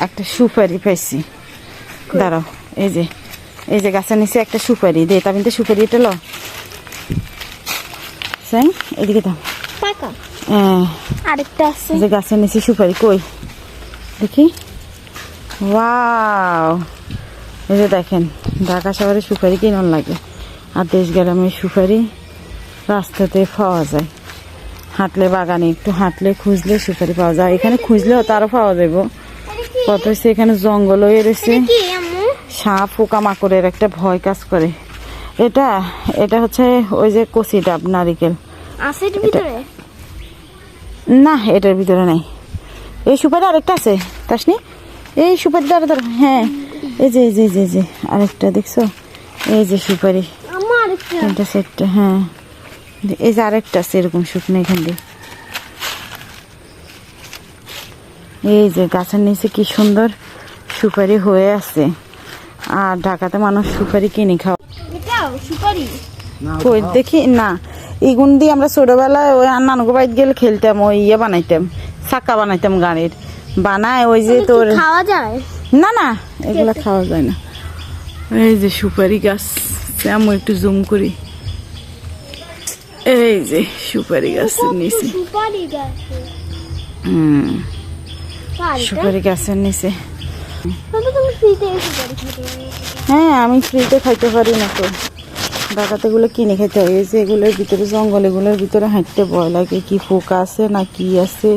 একটা সুপারি পাইছি, দাঁড়াও। এই যে গাছের নিচে একটা সুপারি দে, তার মধ্যে সুপারিটা লো এদিকে দাও। আরেকটা আছে যে গাছের নিচে সুপারি কই দেখি। ওয়াও, এই যে দেখেন, ঢাকা শহরে সুপারি কেমন লাগে, আর দেশ গ্রামের সুপারি রাস্তাতে পাওয়া যায়। হাঁটলে বাগানে একটু হাঁটলে খুঁজলে সুপারি পাওয়া যায়। এখানে খুঁজলেও তারও পাওয়া যাবো। কত হচ্ছে এখানে জঙ্গল হয়ে রয়েছে, সাপ পোকা মাকড়ের একটা ভয় কাজ করে। এটা হচ্ছে ওই যে কচি ডাব নারিকেল না, এটার ভিতরে নাই। এই সুপারি আরেকটা আছে, তাসনি এই সুপারি দাঁড়া দাঁড়া। হ্যাঁ, এই যে আরেকটা দেখছো, এই যে সুপারি তিনটা সেটটা। হ্যাঁ, এই যে আরেকটা আছে এরকম শুকনো এখান দিয়ে। এই যে গাছের নিচে কি সুন্দর সুপারি হয়ে আছে। আর ঢাকাতে মানুষ সুপারি কিনে খাওয়া কই দেখি না। এগুন দিয়ে আমরা ছোটবেলায় ওই নানুকে বাড়ি গেলে খেলতাম, ওই ইয়ে বানাইতাম, চাক্কা বানাইতাম গাড়ির, বানায় ওই যে তোর খাওয়া যায় না এগুলা খাওয়া যায় না। এই যে সুপারি গাছ, আমি একটু জুম করি। এই যে সুপারি গাছের নিচে, সুপারি গাছের নিচে। হ্যাঁ, আমি ফ্রিতে খাইতে পারি না তো, ঢাকাতে এগুলো কিনে খেতে হয়। এই যে এগুলোর ভিতরে জঙ্গল, এগুলোর ভিতরে হাঁটতে ভয় লাগে, কি পোকা আছে না কি আছে।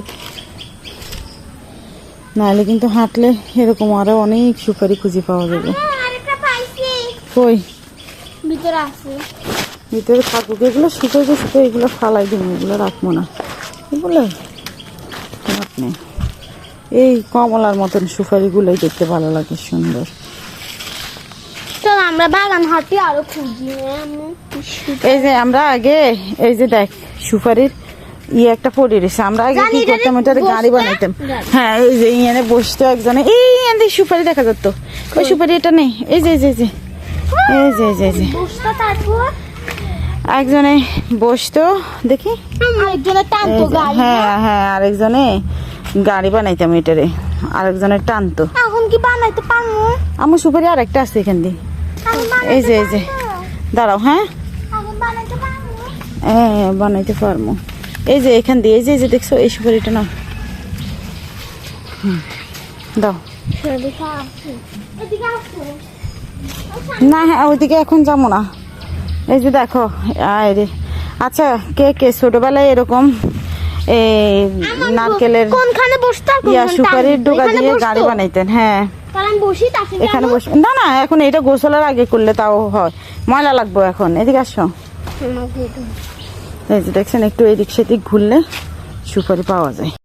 নাহলে কিন্তু হাঁটলে এরকম আরো অনেক সুপারি খুঁজে পাওয়া যাবে। কই ভিতরে থাকুক, এগুলো শুকিয়ে এগুলো ফালাই দিব, এগুলো রাখবো না। এগুলো নেই, এই কমলার মতন সুপারি গুলোই দেখতে ভালো লাগে, সুন্দর। আমরা বাগান হাঁটি আরো খুঁজি। এই যে আমরা আগে এই যে দেখ সুপারির একটা পড়ে রয়েছে, আমরা আগে কি করতাম, ওটার গাড়ি বানাইতাম। হ্যাঁ, এই যে ইয়ানে বসতো একজনে, এই সুপারি দেখা যেত, ওই সুপারি এটা নেই। এই যে একজনে বসতো দেখি, হ্যাঁ আরেকজনে গাড়ি বানাইতাম এটারে, আরেকজনের টানতো। এখন কি বানাইতে পারবো? আমার সুপারি আর একটা আছে এখান দিয়ে। এই যে দাঁড়াও। হ্যাঁ, বানাইতে পারবো। এই যে এখান দিয়ে, এই যে দেখছো এই সুপারিটা না, দাও না। হ্যাঁ, ওইদিকে এখন যাবো না। এই যে দেখো, আচ্ছা কে ছোটবেলায় এরকম নারকেলের সুপারির ডোকা দিয়ে গাড়ি বানাইতেন? হ্যাঁ, এখানে বসে না, এখন এটা গোসলের আগে করলে তাও হয়, ময়লা লাগবো এখন। এদিকে আসো, এই যে দেখছেন, একটু এদিক সেদিক ঘুরলে সুপারি পাওয়া যায়।